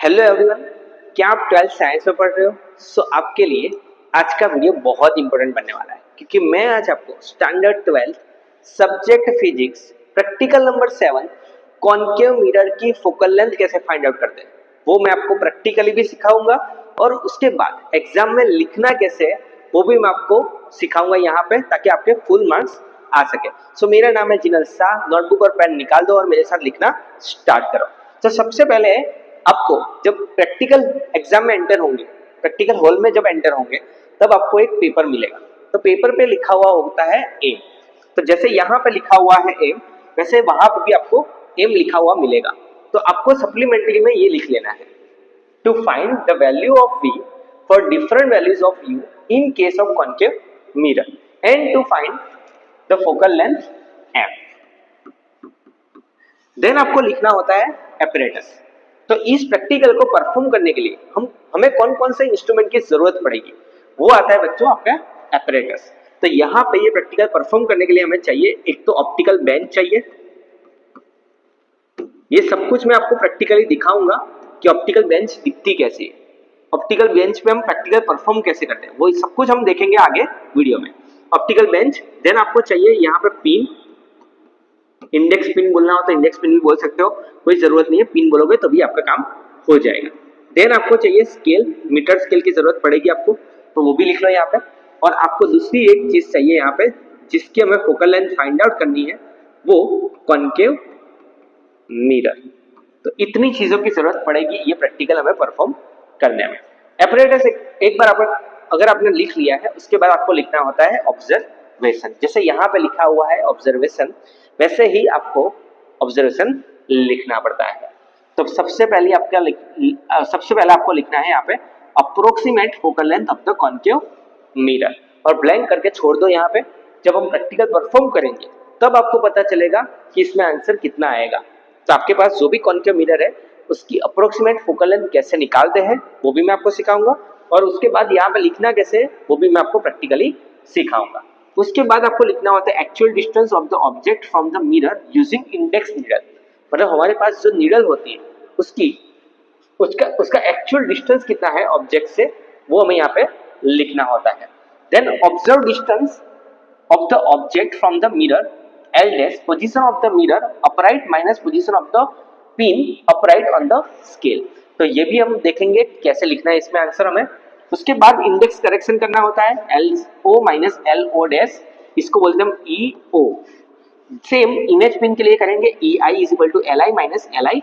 Hello everyone, क्या आप 12th science में पढ़ रहे हो? आपके लिए आज का वीडियो बहुत इंपॉर्टेंट बनने वाला है क्योंकि मैं आज आपको standard 12th subject physics practical number 7 concave mirror की फोकल लेंथ कैसे फाइंड आउट करते हैं वो मैं आपको प्रैक्टिकली भी सिखाऊंगा और उसके बाद एग्जाम में लिखना कैसे है वो भी मैं आपको सिखाऊंगा यहाँ पे, ताकि आपके फुल मार्क्स आ सके। मेरा नाम है जिनल शाह। नोटबुक और पेन निकाल दो और मेरे साथ लिखना स्टार्ट करो। सबसे पहले आपको जब प्रैक्टिकल एग्जाम में एंटर होंगे, प्रैक्टिकल हॉल में जब एंटर होंगे, तब आपको एक पेपर मिलेगा। तो पेपर पे लिखा हुआ होता है एम। तो जैसे यहाँ पे लिखा हुआ है एम, वैसे वहां पे भी आपको एम लिखा हुआ मिलेगा। तो आपको सप्लीमेंट्री में ये लिख लेना है, to find the value of v for different values of u in case of concave mirror and to find the focal length f। देन आपको लिखना होता है एपरेटस। तो इस प्रैक्टिकल को परफॉर्म करने के लिए हमें कौन कौन से इंस्ट्रूमेंट की जरूरत पड़ेगी, वो आता है बच्चों आपका एपरेटस। तो यहाँ पे ये प्रैक्टिकल परफॉर्म करने के लिए हमें चाहिए एक तो ऑप्टिकल बेंच चाहिए। ये सब कुछ मैं आपको प्रैक्टिकली दिखाऊंगा कि ऑप्टिकल बेंच दिखती कैसी है, ऑप्टिकल बेंच पे हम प्रैक्टिकल परफॉर्म कैसे करते हैं, वो सब कुछ हम देखेंगे आगे वीडियो में। ऑप्टिकल बेंच, देन आपको चाहिए यहाँ पे पिन। इंडेक्स पिन बोलना हो तो इंडेक्स पिन भी बोल सकते हो, कोई जरूरत नहीं है, पिन बोलोगे तभी तो आपका काम हो जाएगा। देन आपको चाहिए स्केल, मीटर स्केल की जरूरत पड़ेगी आपको, तो वो भी लिख लो यहाँ पे। और आपको दूसरी एक चीज चाहिए यहाँ पे जिसकी हमें फोकल लेंथ फाइंड आउट करनी है, वो कॉन्केव मिरर। तो इतनी चीजों की जरूरत पड़ेगी ये प्रैक्टिकल हमें परफॉर्म करने में। एपरेटस एक बार अगर आपने लिख लिया है, उसके बाद आपको लिखना होता है ऑब्जर्वेशन। जैसे यहाँ पे लिखा हुआ है ऑब्जर्वेशन, वैसे ही आपको ऑब्जर्वेशन लिखना पड़ता है। तो सबसे पहले आपको लिखना है यहाँ पे approximate focal length of the concave mirror, और ब्लैंक करके छोड़ दो यहाँ पे। जब हम प्रैक्टिकल परफॉर्म करेंगे तब आपको पता चलेगा कि इसमें आंसर कितना आएगा। तो आपके पास जो भी कॉन्केव मिरर है उसकी अप्रोक्सीमेट फोकल लेंथ कैसे निकालते हैं वो भी मैं आपको सिखाऊंगा, और उसके बाद यहाँ पे लिखना कैसे वो भी मैं आपको प्रैक्टिकली सिखाऊंगा। उसके बाद आपको लिखना होता है actual distance of the object from the mirror using index needle. मतलब हमारे पास जो नीडल होती है उसका एक्चुअल डिस्टेंस कितना है ऑब्जेक्ट से, वो हमें यहाँ पे लिखना होता है। Then observe distance of the object from the mirror L dash, position of the mirror upright minus position of the pin upright on the scale। तो ये भी हम देखेंगे कैसे लिखना है इसमें आंसर हमें। उसके बाद इंडेक्स करेक्शन करना होता है LO माइनस LO डैश, इसको बोलते हैं हम EO। सेम इमेज पिन के लिए करेंगे EI is equal to LI minus LI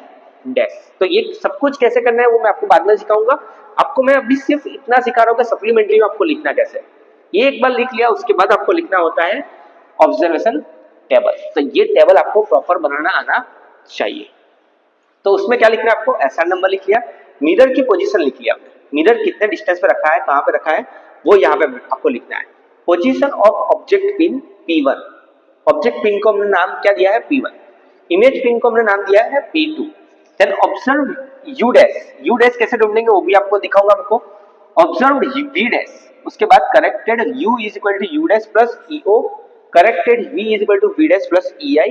dash. तो ये सब कुछ कैसे करना है वो मैं आपको बाद में सिखाऊंगा। आपको मैं अभी सिर्फ इतना सिखा रहा हूँ कि सप्लीमेंट्री में आपको लिखना कैसे। ये एक बार लिख लिया, उसके बाद आपको लिखना होता है ऑब्जर्वेशन टेबल। तो ये टेबल आपको प्रॉपर बनाना आना चाहिए। तो उसमें क्या लिखना है आपको, एसआर नंबर लिख लिया, मिरर की पोजीशन लिख लिया, मिरर कितने डिस्टेंस पे रखा है, कहां पे रखा है, वो यहाँ पे आपको लिखना है। Position of object pin P1, object pin को हमने नाम क्या दिया है P1, इमेज पिन को हमने नाम दिया है P2। Then observe U dash, U dash कैसे ढूंढेंगे वो भी आपको दिखाऊंगा आपको। ऑब्जर्व V डैश, उसके बाद corrected U is equal to U dash plus EO, corrected V is equal to V dash plus EI,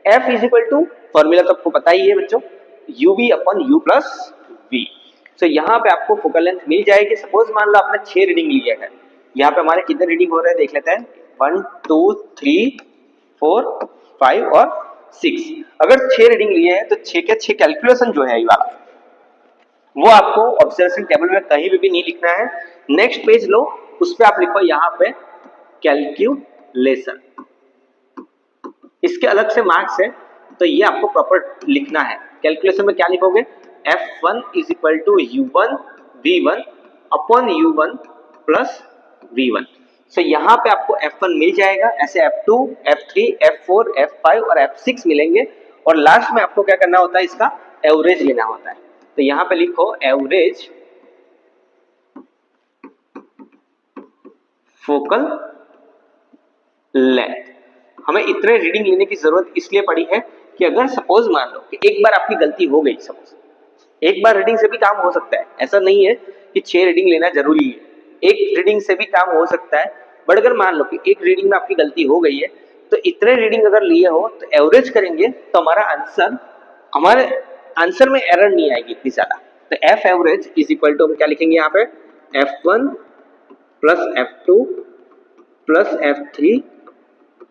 F is equal to, formula तो आपको पता ही है बच्चों, UV upon U plus V। तो यहाँ पे आपको फोकल लेंथ मिल जाएगी। सपोज मान लो आपने 6 रीडिंग लिया है, यहाँ पे हमारे कितने रीडिंग हो रहे हैं देख लेते हैं, 1 2 3 4 5 और 6। अगर 6 रीडिंग लिए हैं तो 6 के 6 कैलकुलेशन जो है ये वाला, वो आपको ऑब्जर्वेशन टेबल में कहीं भी नहीं लिखना है। नेक्स्ट पेज लो, उस पे आप लिखो यहाँ पे कैलकुलेशन, इसके अलग से मार्क्स है, तो ये आपको प्रॉपर लिखना है। कैलकुलेशन में क्या लिखोगे, F1 is equal to U1 V1 upon U1 plus V1। So यहाँ पे आपको F1 मिल जाएगा, ऐसे F2 F3 F4 F5 और F6 मिलेंगे, और लास्ट में आपको क्या करना होता है, इसका एवरेज लेना होता है। तो यहाँ पे लिखो एवरेज फोकल लेंथ। हमें इतने रीडिंग लेने की जरूरत इसलिए पड़ी है कि अगर सपोज मान लो कि एक बार आपकी गलती हो गई, सपोज एक बार रीडिंग से भी काम हो सकता है, ऐसा नहीं है कि 6 रीडिंग लेना जरूरी है, एक रीडिंग से भी काम हो सकता है। बट अगर मान लो कि एक रीडिंग में आपकी गलती हो गई है, तो इतने रीडिंग अगर लिए हो तो एवरेज करेंगे तो हमारे आंसर में एरर नहीं आएगी इतनी ज्यादा। तो F average is equal to हम क्या लिखेंगे यहाँ पे F1 plus F2 plus F3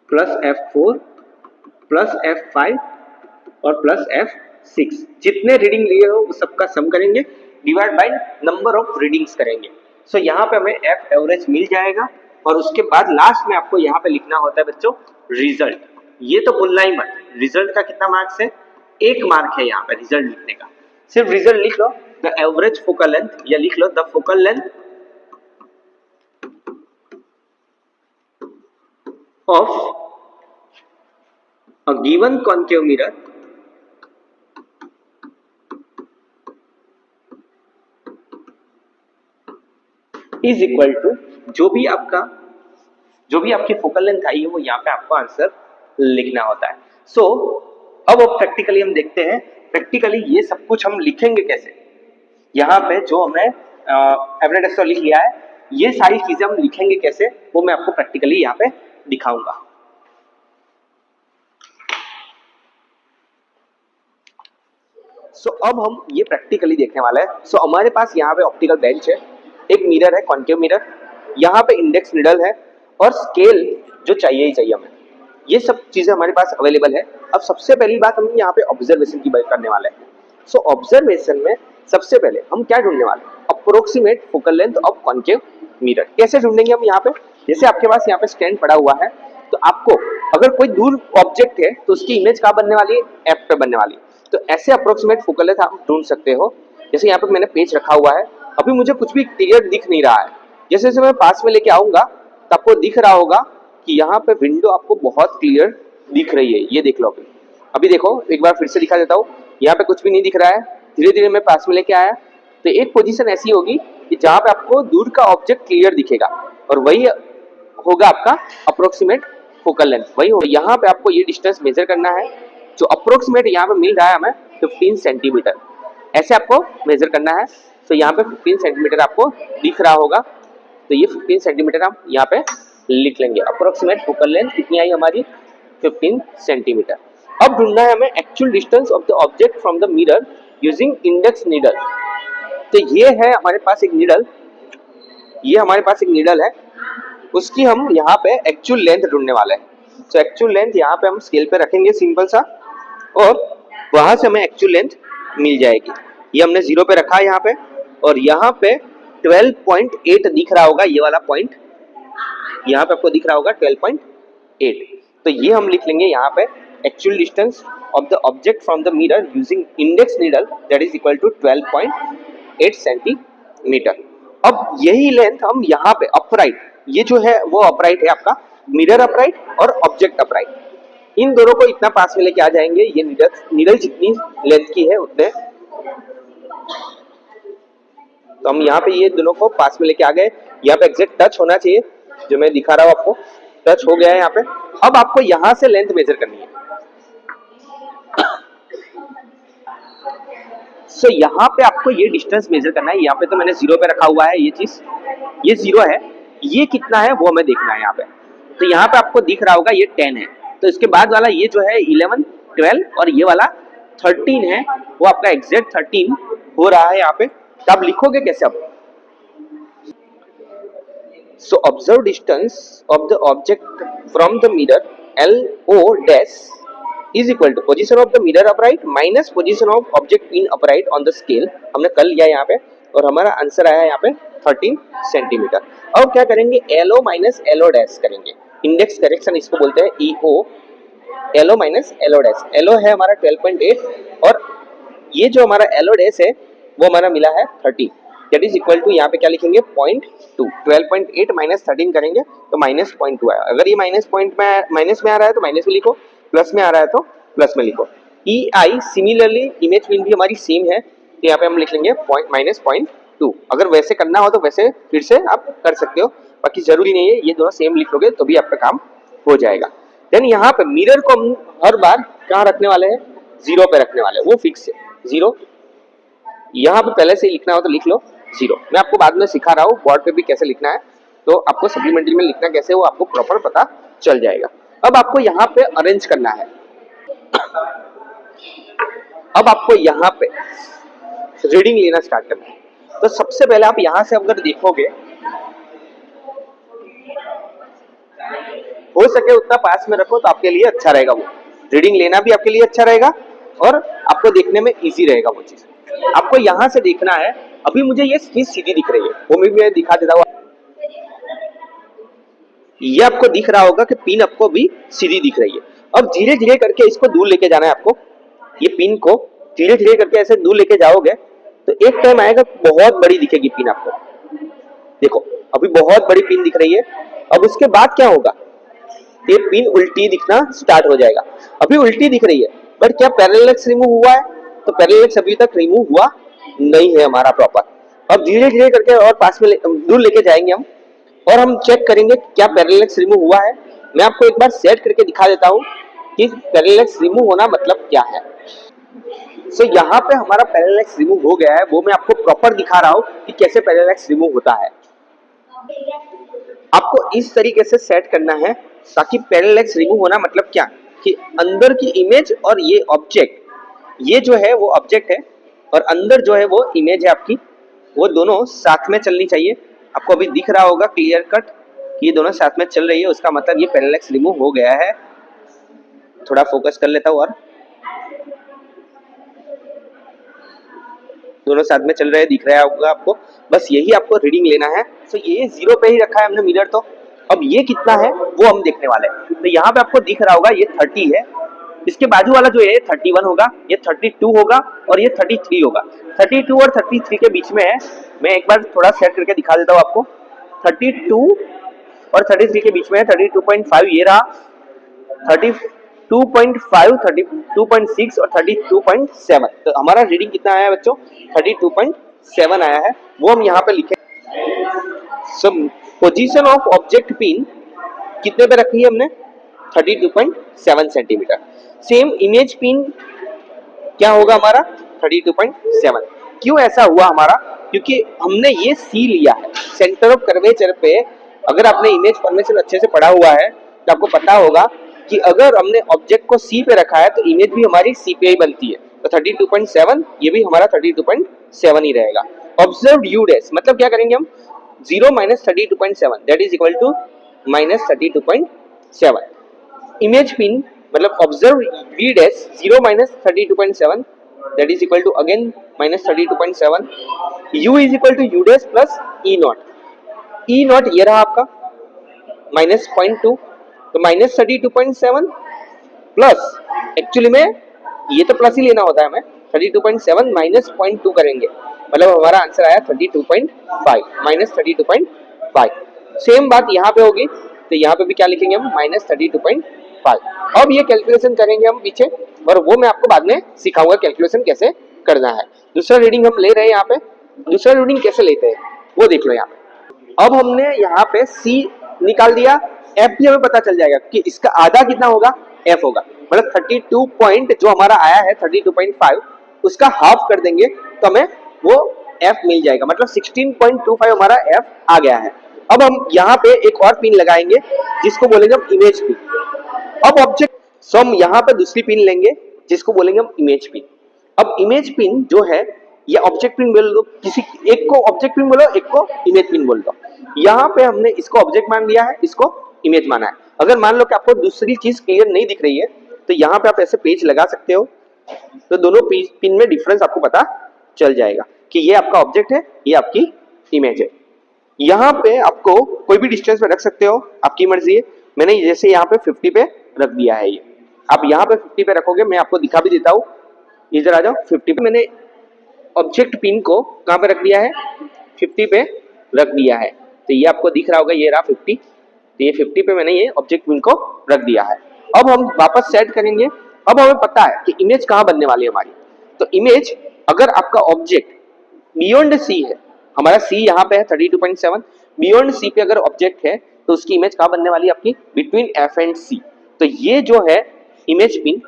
plus F4 plus F5 और प्लस F6, जितने रीडिंग लिए हो उस सबका सम करेंगे, divide by number of readings करेंगे। सो यहाँ पे हमें एफ एवरेज मिल जाएगा और उसके बाद लास्ट में आपको यहाँ पे लिखना होता है बच्चों रिजल्ट। ये तो भूलना ही मत, रिजल्ट का कितना मार्क्स है, 1 मार्क है यहाँ पे रिजल्ट लिखने का। सिर्फ रिजल्ट लिख लो, द एवरेज फोकल लेंथ, या लिख लो the focal length of a given concave mirror is equal to जो भी आपकी फोकल लेंथ आई है वो यहाँ पे आपको आंसर लिखना होता है। सो अब प्रैक्टिकली हम देखते हैं, प्रैक्टिकली ये सब कुछ हम लिखेंगे कैसे। यहाँ पे जो हमने एवरेज लिख लिया है, ये सारी चीजें हम लिखेंगे कैसे वो मैं आपको प्रैक्टिकली यहाँ पे दिखाऊंगा। सो अब हम ये प्रैक्टिकली देखने वाले हैं। सो हमारे पास यहाँ पे ऑप्टिकल बेंच है, एक मिरर है कॉन्केव मिरर, यहाँ पे इंडेक्स नीडल है और स्केल जो चाहिए ही चाहिए हमें, ये सब चीजें हमारे पास अवेलेबल है। अब सबसे पहली बात हम यहाँ पे ऑब्जर्वेशन की बात करने वाले हैं। सो ऑब्जर्वेशन में सबसे पहले हम क्या ढूंढने वाले हैं, approximate focal length of concave mirror. कैसे ढूंढेंगे हम यहाँ पे, जैसे आपके पास यहाँ पे स्टैंड पड़ा हुआ है, तो आपको अगर कोई दूर ऑब्जेक्ट है तो उसकी इमेज कहाँ बनने वाली है, एफ पे बनने वाली है। तो ऐसे अप्रोक्सीमेट फोकल लेंथ आप ढूंढ सकते हो। जैसे यहाँ पे मैंने पेज रखा हुआ है, अभी मुझे कुछ भी क्लियर दिख नहीं रहा है, जैसे जैसे मैं पास में लेके आऊंगा तो आपको दिख रहा होगा कि यहाँ पे विंडो आपको बहुत क्लियर दिख रही है। ये देख लो, अभी देखो, एक बार फिर से दिखा देता हूँ, यहाँ पे कुछ भी नहीं दिख रहा है। धीरे धीरे मैं पास में लेके आया तो एक पोजीशन ऐसी होगी कि जहाँ पे आपको दूर का ऑब्जेक्ट क्लियर दिखेगा और वही होगा आपका अप्रोक्सीमेट फोकल लेंथ, वही होगा। यहाँ पे आपको ये डिस्टेंस मेजर करना है, जो अप्रोक्सीमेट यहाँ पे मिल रहा है हमें 15 सेंटीमीटर, ऐसे आपको मेजर करना है। तो यहाँ पे 15 सेंटीमीटर आपको दिख रहा होगा, तो ये 15 सेंटीमीटर आप यहाँ पे लिख लेंगे। अप्रोक्सीमेट फोकल लेंथ कितनी आई हमारी, 15 सेंटीमीटर। अब ढूंढना है हमें actual distance of the object from the mirror using index needle. तो ये है हमारे पास एक नीडल, ये हमारे पास एक नीडल है, उसकी हम यहाँ पे एक्चुअल लेंथ ढूंढने वाले हैं। तो एक्चुअल लेंथ यहाँ पे हम स्केल पे रखेंगे सिंपल सा, और वहां से हमें एक्चुअल लेंथ मिल जाएगी। ये हमने 0 पे रखा है यहाँ पे, और यहाँ पे 12.8 दिख रहा होगा, ये वाला पॉइंट यहाँ पे आपको दिख रहा होगा 12.8। तो ये हम लिख लेंगे यहाँ पे actual distance of the object from the mirror using index needle, that is equal to 12.8 centimetre. अब यही लेंथ हम यहाँ पे अपराइट, ये जो है वो अपराइट है आपका, मिरर अपराइट और ऑब्जेक्ट अपराइट, इन दोनों को इतना पास में लेके आ जाएंगे। ये नीडल जितनी लेंथ की है उतने, तो हम यहाँ पे ये दोनों को पास में लेके आ गए। यहाँ पे एग्जैक्ट टच होना चाहिए, जो मैं दिखा रहा हूँ आपको, टच हो गया है यहाँ पे। अब आपको यहाँ से लेंथ मेजर करनी है। सो यहाँ पे आपको ये डिस्टेंस मेजर करना है। यहाँ पे तो मैंने 0 पे रखा हुआ है, ये चीज, ये 0 है, ये कितना है वो हमें देखना है यहाँ पे। तो यहाँ पे आपको दिख रहा होगा ये 10 है, तो इसके बाद वाला ये जो है 11, 12 और ये वाला 13 है, वो आपका एग्जैक्ट 13 हो रहा है यहाँ पे। तो आप लिखोगे कैसे अब, so observe distance of the object from the mirror LO dash is equal to position of the mirror upright minus position of object in upright on the scale. हमने कर लिया यहाँ पे, और हमारा आंसर आया यहाँ पे 13 सेंटीमीटर। अब क्या करेंगे, LO माइनस LO डैश करेंगे, इंडेक्स करेक्शन इसको बोलते हैं EO, LO minus LO dash. LO है हमारा 12.8 और ये जो हमारा LO डैश है वो हमारा मिला है 13, दैट इज इक्वल टू यहाँ पे क्या लिखेंगे 0.2। 12.8 माइनस 13 करेंगे तो माइनस 0.2 आया। अगर ये माइनस में आ रहा है तो माइनस में लिखो, प्लस में आ रहा है तो प्लस में लिखो। EI सिमिलरली इमेज फील्ड भी हमारी सेम है, तो यहाँ पे हम लिख लेंगे माइनस 0.2। अगर वैसे करना हो तो वैसे फिर से आप कर सकते हो, बाकी जरूरी नहीं है, ये दोनों सेम लिख लोगे तो भी आपका काम हो जाएगा। देन यहाँ पे मिरर को हम हर बार कहाँ रखने वाले हैं, 0 पे रखने वाले हैं, वो फिक्स है 0। यहाँ पे पहले से ही लिखना हो तो लिख लो 0। मैं आपको बाद में सिखा रहा हूँ बोर्ड पे भी कैसे लिखना है, तो आपको सप्लीमेंट्री में लिखना कैसे वो आपको प्रॉपर पता चल जाएगा। अब आपको यहाँ पे अरेंज करना है, अब आपको यहाँ पे रीडिंग लेना स्टार्ट करना है। तो सबसे पहले आप यहाँ से अगर देखोगे, हो सके उतना पास में रखो तो आपके लिए अच्छा रहेगा। वो रीडिंग लेना भी आपके लिए अच्छा रहेगा और आपको देखने में इजी रहेगा वो चीज। आपको यहाँ से देखना है, अभी मुझे ये चीज सीधी दिख रही है, वो मैं दिखा देता हूँ। ये आपको दिख रहा होगा कि पिन आपको भी सीधी दिख रही है। अब धीरे धीरे करके इसको दूर लेके जाना है आपको। ये पिन को धीरे धीरे करके ऐसे दूर लेके जाओगे तो एक टाइम आएगा बहुत बड़ी दिखेगी पिन आपको। देखो अभी बहुत बड़ी पिन दिख रही है। अब उसके बाद क्या होगा, ये पिन उल्टी दिखना स्टार्ट हो जाएगा। अभी उल्टी दिख रही है बट क्या पैरेलल रिमूव हुआ है? तो पैरेलल अभी तक रिमूव हुआ नहीं है हमारा प्रॉपर। अब धीरे धीरे करके और पास में दूर लेके जाएंगे हम और हम चेक करेंगे क्या पैरेलल रिमूव हुआ है। मैं आपको एक बार सेट करके दिखा देता हूँ कि पैरेलल रिमूव होना मतलब क्या है। सो यहाँ पे हमारा पैरेलल रिमूव हो गया है, वो मैं आपको प्रॉपर दिखा रहा हूँ कि कैसे पैरेलल रिमूव होता है। आपको इस तरीके से सेट करना है ताकि पैरेलल रिमूव होना मतलब क्या, कि अंदर की इमेज और ये ऑब्जेक्ट, ये जो है वो ऑब्जेक्ट है और अंदर जो है वो इमेज है आपकी, वो दोनों साथ में चलनी चाहिए। आपको अभी दिख रहा होगा क्लियर कट ये दोनों साथ में चल रही है, उसका मतलब ये पैरेलल रिमूव हो गया है। थोड़ा फोकस कर लेता हूँ और दोनों साथ में चल रहे हैं, दिख रहा होगा आपको। बस यही आपको रीडिंग लेना है। तो ये 0 पे ही रखा है हमने मिरर। तो अब ये कितना है वो हम देखने वाले हैं। तो यहाँ पे आपको दिख रहा होगा ये 30 है, इसके बाजू वाला जो है 31 होगा, ये 32 होगा और ये 33 होगा। 32 और 33 के बीच में है। मैं एक बार थोड़ा सेट करके दिखा देता हूँ आपको। 32 और 33 के बीच में है 32.5 ये रहा, 32.5, 32.6 और 32.7। तो हमारा रीडिंग कितना आया है बच्चों? 32.7 आया है। वो हम यहाँ पे लिखे। सो पोजीशन ऑफ ऑब्जेक्ट पिन कितने पे रखी है हमने? 32.7 सेंटीमीटर। सेम इमेज पिन क्या होगा हमारा? 32.7। क्यों ऐसा हुआ हमारा? क्योंकि हमने ये सी लिया है सेंटर ऑफ कर्वेचर पे। अगर आपने इमेज फॉर्मेशन अच्छे से पढ़ा हुआ है तो आपको पता होगा कि अगर हमने ऑब्जेक्ट को सी पे रखा है तो इमेज भी हमारी सी पे ही बनती है। तो 32.7 ये भी हमारा 32.7 ही रहेगा। ऑब्जर्व यू डैश मतलब क्या करेंगे हम? 0 minus 32.7 that is equal to minus 32.7। Image pin मतलब observe v dash 0 minus 32.7 that is equal to again minus 32.7। u is equal to you dash plus E naught. E naught ये रहा आपका minus 0.2, तो minus 32.7 plus, actually में ये तो plus ही लेना होता है, हमें 32.7 माइनस 0.2 करेंगे मतलब हमारा आंसर आया 32.5 माइनस 32.5। सेम बात यहाँ पे होगी तो यहाँ पे भी क्या लिखेंगे हम? माइनस 32.5। अब ये कैलकुलेशन करेंगे हम पीछे और वो मैं आपको बाद में सिखाऊंगा कैलकुलेशन कैसे करना है। दूसरा रीडिंग हम ले रहे हैं यहाँ पे। दूसरा रीडिंग कैसे लेते हैं वो देख लो यहाँ पे। अब हमने यहाँ पे C निकाल दिया, F भी हमें पता चल जाएगा कि इसका आधा कितना होगा? F होगा। मतलब 32 पॉइंट जो हमारा आया है 32.5 उसका हाफ कर देंगे तो हमें वो F मिल जाएगा। मतलब 16.25 हमारा F आ गया है। अब हम यहाँ पे एक और पिन लगाएंगे जिसको बोलेंगे हम इमेज पिन। अब ऑब्जेक्ट सो हम यहाँ पे दूसरी पिन लेंगे जिसको बोलेंगे हम इमेज पिन। अब इमेज पिन जो है ये ऑब्जेक्ट पिन बोल दो, किसी एक को ऑब्जेक्ट पिन बोलो, एक को इमेज पिन बोल दो। यहाँ पे हमने इसको ऑब्जेक्ट मान लिया है, इसको इमेज माना है। अगर मान लो कि आपको दूसरी चीज क्लियर नहीं दिख रही है तो यहाँ पे आप ऐसे पेज लगा सकते हो, तो दोनों पिन में डिफरेंस आपको पता चल जाएगा कि ये आपका ऑब्जेक्ट है, ये आपकी इमेज है। यहाँ पे आपको कोई भी डिस्टेंस में रख सकते हो, आपकी मर्जी है। मैंने जैसे यहाँ पे 50 पे रख दिया है, ये आप यहाँ पे 50 पे रखोगे, मैं आपको दिखा भी देता हूँ। इधर आ जाओ। 50 पे मैंने ऑब्जेक्ट पिन को कहाँ पे रख दिया है? 50 पे रख दिया है। तो ये आपको दिख रहा होगा, ये रहा 50। तो ये 50 पे मैंने ये ऑब्जेक्ट पिन को रख दिया है। अब हम वापस सेट करेंगे। अब हमें पता है कि इमेज कहाँ बनने वाली है हमारी। तो इमेज अगर आपका ऑब्जेक्ट बियॉन्ड सी है, हमारा सी यहाँ पे है 32.7, बियॉन्ड सी पे अगर ऑब्जेक्ट है तो उसकी इमेज कहाँ बनने वाली है आपकी? बिटवीन एफ एंड सी। तो ये जो है इमेज पिन,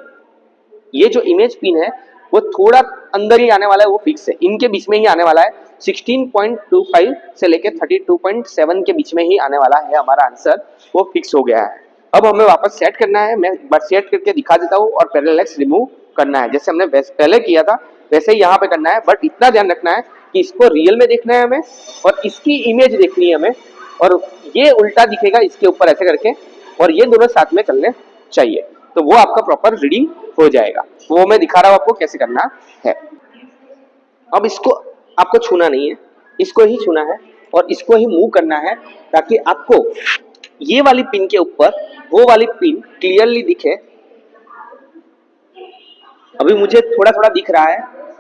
ये जो इमेज पिन है वो थोड़ा अंदर ही आने वाला है, वो फिक्स है, इनके बीच में ही आने वाला है। 16.25 से लेके 32.7 के बीच में ही आने वाला है हमारा आंसर, वो फिक्स हो गया है। अब हमें वापस सेट करना है, मैं एक बार सेट करके दिखा देता हूँ और पैरेलल रिमूव करना है जैसे हमने पहले किया था वैसे ही यहाँ पे करना है, बट इतना ध्यान रखना है कि इसको रियल में देखना है हमें और इसकी इमेज देखनी है हमें, और ये उल्टा दिखेगा इसके ऊपर ऐसे करके, और ये दोनों साथ में चलने चाहिए, तो वो आपका प्रॉपर रीडिंग हो जाएगा। वो मैं दिखा रहा हूँ आपको कैसे करना है। अब इसको आपको छूना नहीं है, इसको ही छूना है और इसको ही मूव करना है, ताकि आपको ये वाली पिन के ऊपर वो वाली पिन क्लियरली दिखे। अभी मुझे थोड़ा थोड़ा दिख रहा है,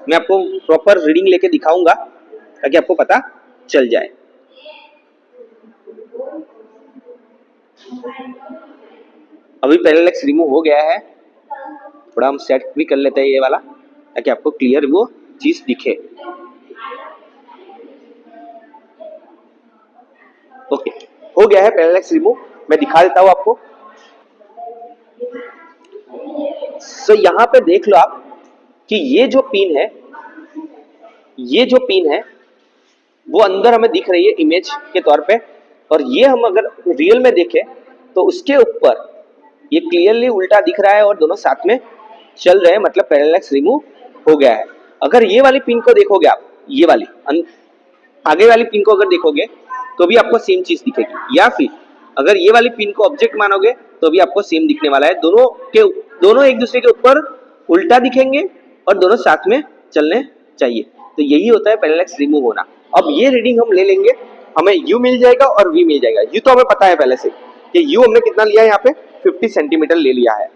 मैं आपको प्रॉपर रीडिंग लेके दिखाऊंगा ताकि आपको पता चल जाए। अभी पैरेलैक्स रिमूव हो गया है, थोड़ा हम सेट भी कर लेते हैं ये वाला ताकि आपको क्लियर वो चीज दिखे। ओके, हो गया है पैरेलैक्स रिमूव, मैं दिखा देता हूँ आपको। सो यहाँ पे देख लो आप कि ये जो पिन है, ये जो पिन है वो अंदर हमें दिख रही है इमेज के तौर पे, और ये हम अगर रियल में देखें तो उसके ऊपर ये क्लियरली उल्टा दिख रहा है और दोनों साथ में चल रहे हैं, मतलब पैरेलैक्स रिमूव हो गया है। अगर ये वाली पिन को देखोगे आप, ये वाली आगे वाली पिन को अगर देखोगे तो भी आपको सेम चीज दिखेगी, या फिर अगर ये वाली पिन को ऑब्जेक्ट मानोगे तो भी आपको सेम दिखने वाला है। दोनों एक दूसरे के ऊपर उल्टा दिखेंगे और दोनों साथ में चलने चाहिए, तो यही होता है पैरेलैक्स रिमूव होना। अब ये रीडिंग हम ले लेंगे, हमें u मिल जाएगा और v मिल जाएगा। u तो हमें पता है पहले से कि u हमने कितना लिया है, यहाँ पे 50 सेंटीमीटर ले लिया है।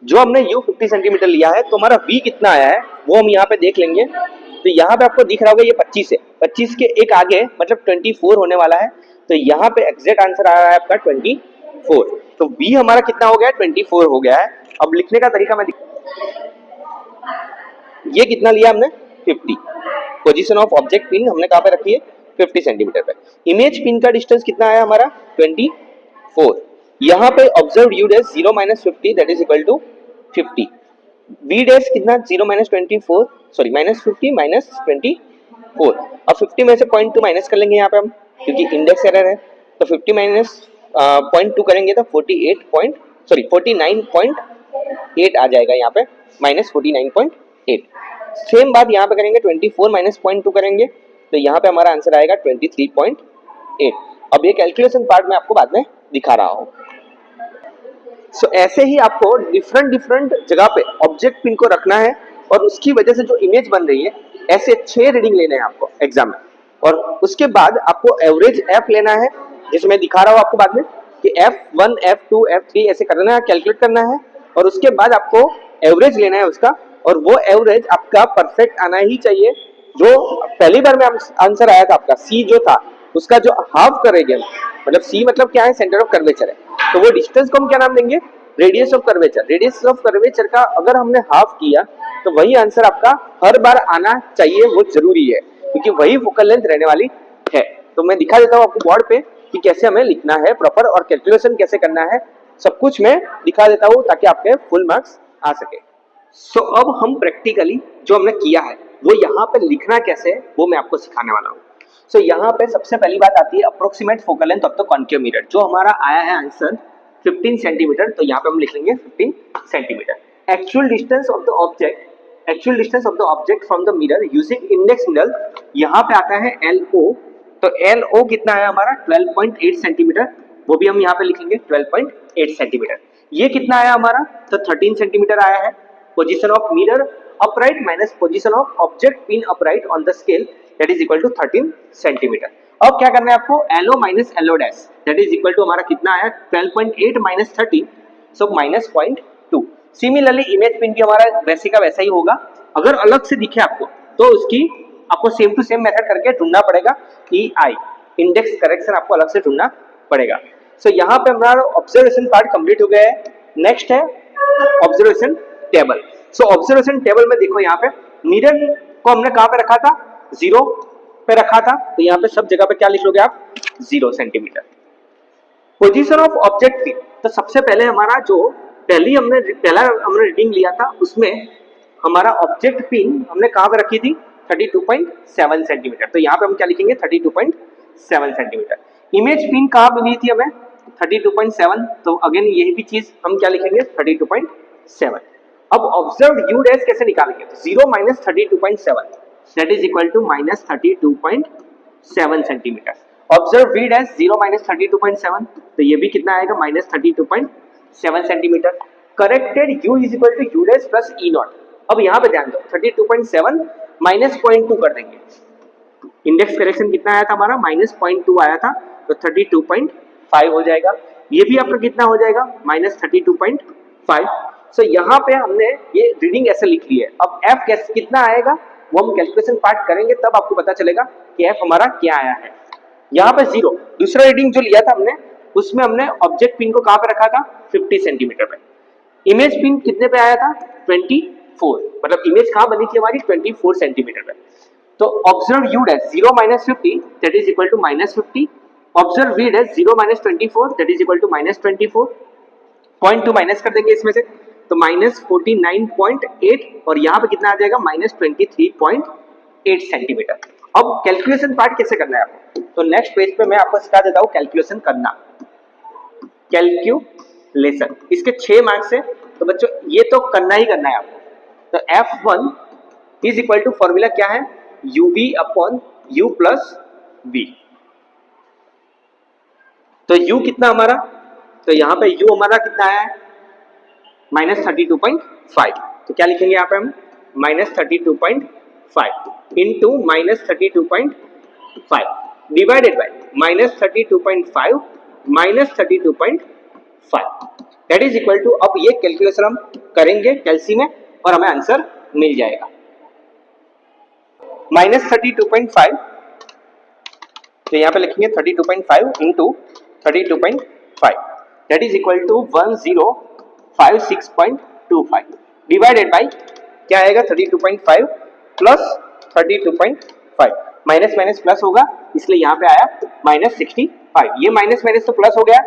जो हमने u 50 सेंटीमीटर लिया है तो हमारा v कितना आया है वो हम यहाँ पे देख लेंगे। तो यहाँ पे आपको दिख रहा होगा ये 25 है, 25 के एक आगे मतलब 24 होने वाला है, तो यहाँ पे एग्जैक्ट आंसर आ रहा है आपका 24। तो v हमारा कितना हो गया, 24 हो गया है। अब लिखने का तरीका मैं ये कितना लिया हमने, 50। पोजीशन ऑफ ऑब्जेक्ट पिन हमने कहाँ पे रखी है, 50 सेंटीमीटर पे। इमेज पिन का डिस्टेंस कितना आया हमारा, 24। यहाँ पे observe u dash 0 - 50 that is equal to 50। v dash कितना, 0 - 24 सॉरी -50 - 24। अब 50 में से 0.2 माइनस कर लेंगे यहाँ पे हम, क्योंकि इंडेक्स एरर है, तो 50 माइनस 0.2 करेंगे तो 49.8 आ जाएगा यहाँ पे, -49.8। सेम बात यहाँ पे करेंगे, 24 माइनस 0.2 करेंगे तो यहाँ पे हमारा आंसर आएगा 23.8। अब ये कैलकुलेशन पार्ट मैं आपको बाद में दिखा रहा हूँ। सो ऐसे ही आपको डिफरेंट जगह पे ऑब्जेक्ट पिन को रखना है, और उसकी वजह से जो इमेज बन रही है, ऐसे 6 रीडिंग लेने हैं आपको एग्जाम में, और उसके बाद आपको एवरेज f लेना है, जिसे मैं दिखा रहा हूँ आपको बाद में कि f1 f2 f3 ऐसे करना है, कैलकुलेट करना है, और उसके बाद आपको एवरेज लेना है उसका, और वो एवरेज आपका परफेक्ट आना ही चाहिए। जो पहली बार में आंसर आया था आपका c जो था उसका जो हाफ करेंगे, मतलब c मतलब क्या है, सेंटर ऑफ कर्वेचर है, तो वो डिस्टेंस को हम क्या नाम देंगे, radius of curvature. Radius of curvature का अगर हमने हाफ किया तो वही आंसर आपका हर बार आना चाहिए, वो जरूरी है, क्योंकि वही फोकल लेंथ रहने वाली है। तो मैं दिखा देता हूँ आपको बोर्ड पे कि कैसे हमें लिखना है प्रॉपर, और कैलकुलेशन कैसे करना है, सब कुछ मैं दिखा देता हूँ ताकि आपके फुल मार्क्स आ सके। सो अब हम प्रैक्टिकली जो हमने किया है वो यहाँ पे लिखना कैसे है वो मैं आपको सिखाने वाला हूँ। सो यहाँ पे सबसे पहली बात आती है approximate focal length of the concave mirror, जो हमारा आया है आंसर 15 सेंटीमीटर, तो यहाँ पे हम लिख लेंगे 15 centimetre. Actual distance of the object from the mirror using index mirror, यहाँ पे आता है LO, तो LO कितना है हमारा 12.8 सेंटीमीटर, वो भी हम यहाँ पे लिखेंगे 12.8 सेंटीमीटर। ये कितना आया हमारा, तो 13 सेंटीमीटर आया है। Position of mirror upright minus position of object pin upright on the scale that is equal to 13 centimetre. अब क्या करना है आपको, LO minus LO dash that is equal to हमारा कितना आया 12.8 minus 13, so -0.2। Similarly image pin भी हमारा वैसे का वैसा ही होगा। अगर अलग से दिखे आपको तो उसकी आपको सेम टू सेम मेथड करके ढूंढना पड़ेगा, EI इंडेक्स करेक्शन आपको अलग से ढूंढना पड़ेगा। सो यहाँ पे हमारा ऑब्जर्वेशन पार्ट कंप्लीट हो गया है। नेक्स्ट है ऑब्जर्वेशन टेबल। सो ऑब्जर्वेशन टेबल में देखो, यहाँ पे मिरर को हमने कहाँ पे रखा था, 0 पे रखा था, तो यहाँ पे सब जगह पे क्या लिख लोगे आप, 0 centimetre. Position of object pin, तो सबसे पहले हमारा जो पहला हमने रीडिंग लिया था उसमें हमारा ऑब्जेक्ट पिन हमने कहाँ पे रखी थी, 32.7 सेंटीमीटर, तो यहाँ पे हम क्या लिखेंगे 32.7 सेंटीमीटर। इमेज पिन कहाँ पे ली थी हमें, 32.7, तो अगेन यही भी चीज हम क्या लिखेंगे 32.7। अब ऑब्जर्व यू डैश कैसे निकालेंगे? 0 minus 32.7 that is equal to minus 32.7 centimetre. Observe V dash 0 minus 32.7 तो ये भी कितना आएगा? Minus 32.7 centimetre. Corrected U is equal to you dash plus E naught. अब यहाँ पे ध्यान दो 32.7 माइनस 0.2 कर देंगे। इंडेक्स करेक्शन कितना आया था हमारा? माइनस 0.2 आया था, तो 32.5 हो जाएगा। ये भी आपका कितना हो जाएगा? माइनस 32.5। सो यहाँ पे हमने ये रीडिंग ऐसे लिख ली है। अब एफ कैसे कितना आएगा वो हम कैलकुलेशन पार्ट करेंगे तब आपको पता चलेगा कि एफ हमारा क्या आया है। यहाँ पे 0 दूसरा रीडिंग जो लिया था हमने उसमें हमने ऑब्जेक्ट पिन को कहाँ पे रखा था? 50 सेंटीमीटर पे। इमेज पिन कितने पे आया था? 24, मतलब इमेज कहाँ बनी थी हमारी? 24 सेंटीमीटर पे। तो observe U dash 0 minus 50 that is equal to minus 50। Observe V dash 0 minus 24 that is equal to minus 24। 0.2 minus कर देंगे इसमें से तो माइनस 49.8 और यहाँ पे कितना आ जाएगा? Minus 23.8 centimetre. अब कैलकुलेशन पार्ट कैसे करना है आपको? तो नेक्स्ट पेज पे मैं आपको सिखा देता हूँ कैलकुलेशन करना। कैलकुलेशन इसके 6 मार्क्स है, तो बच्चों ये तो करना ही करना है आपको। तो F1 is equal to formula क्या है? UV upon U plus V। तो U कितना हमारा? तो यहाँ पे U हमारा कितना आया है? माइनस 32.5। तो क्या लिखेंगे यहाँ पे हम? Minus 32.5 into minus 32.5 divided by minus 32.5 minus 32.5 that is equal to. अब ये कैलकुलेशन हम करेंगे कैलसी में और हमें आंसर मिल जाएगा। माइनस 32.5 तो यहाँ पे लिखेंगे 32.5 into 32.5 that is equal to 1056.25 divided by क्या आएगा? 32.5 प्लस 32.5 माइनस माइनस प्लस होगा इसलिए यहाँ पे आया माइनस 65। ये माइनस माइनस तो प्लस हो गया,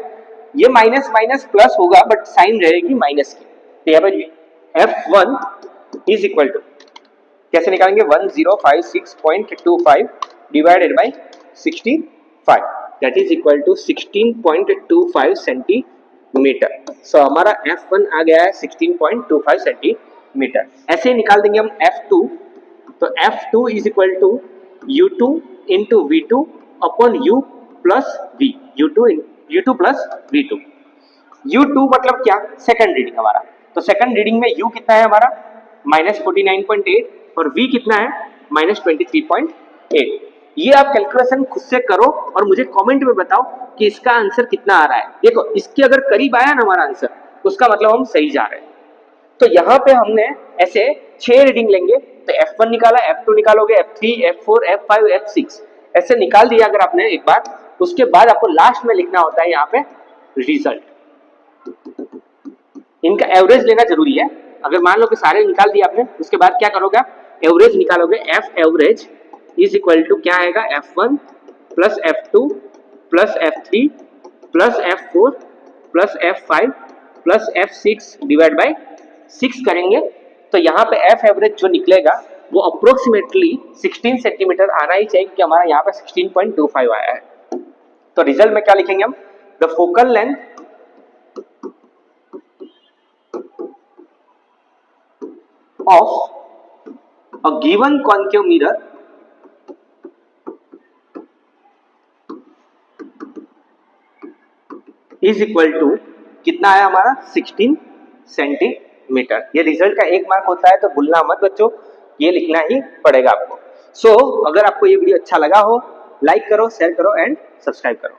ये माइनस माइनस प्लस होगा बट साइन रहेगी माइनस की। तो यहाँ पे F1 इज इक्वल टू कैसे निकालेंगे? 1056.25 divided by 65 that is equal to 16.25 centimetre. So हमारा F1 आ गया है 16.25 सेंटीमीटर। ऐसे ही निकाल देंगे हम F2। तो F2 is equal to U2 into V2 upon U plus V। U2 plus V2। U2 मतलब क्या? सेकंड रीडिंग हमारा। तो सेकंड रीडिंग में U कितना है हमारा? माइनस 49.8 और V कितना है? माइनस 23.8। ये आप कैलकुलेशन खुद से करो और मुझे कमेंट में बताओ कि इसका आंसर कितना आ रहा है। देखो इसके अगर करीब आया ना हमारा आंसर उसका मतलब हम सही जा रहे हैं। तो यहाँ पे हमने ऐसे 6 रीडिंग लेंगे तो F1 निकाला, F2 निकालोगे, F3, F4, F5, F6 ऐसे निकाल दिया अगर आपने एक बार, उसके बाद आपको लास्ट में लिखना होता है यहाँ पे रिजल्ट। इनका एवरेज लेना जरूरी है। अगर मान लो कि सारे निकाल दिए आपने उसके बाद क्या करोगे? एवरेज निकालोगे। F average is equal to क्या आएगा? F1 plus F2 plus F3 plus F4 plus F5 plus F6 divide by 6 करेंगे तो यहाँ पे F एवरेज जो निकलेगा वो अप्रोक्सीमेटली 16 सेंटीमीटर आना ही चाहिए क्योंकि हमारा यहाँ पे 16.25 आया है। तो रिजल्ट में क्या लिखेंगे हम? The focal length of a given concave mirror is equal to कितना आया हमारा? 16 सेंटीमीटर। ये रिजल्ट का 1 मार्क होता है तो भूलना मत बच्चों, ये लिखना ही पड़ेगा आपको। सो अगर आपको ये वीडियो अच्छा लगा हो लाइक करो, शेयर करो एंड सब्सक्राइब करो।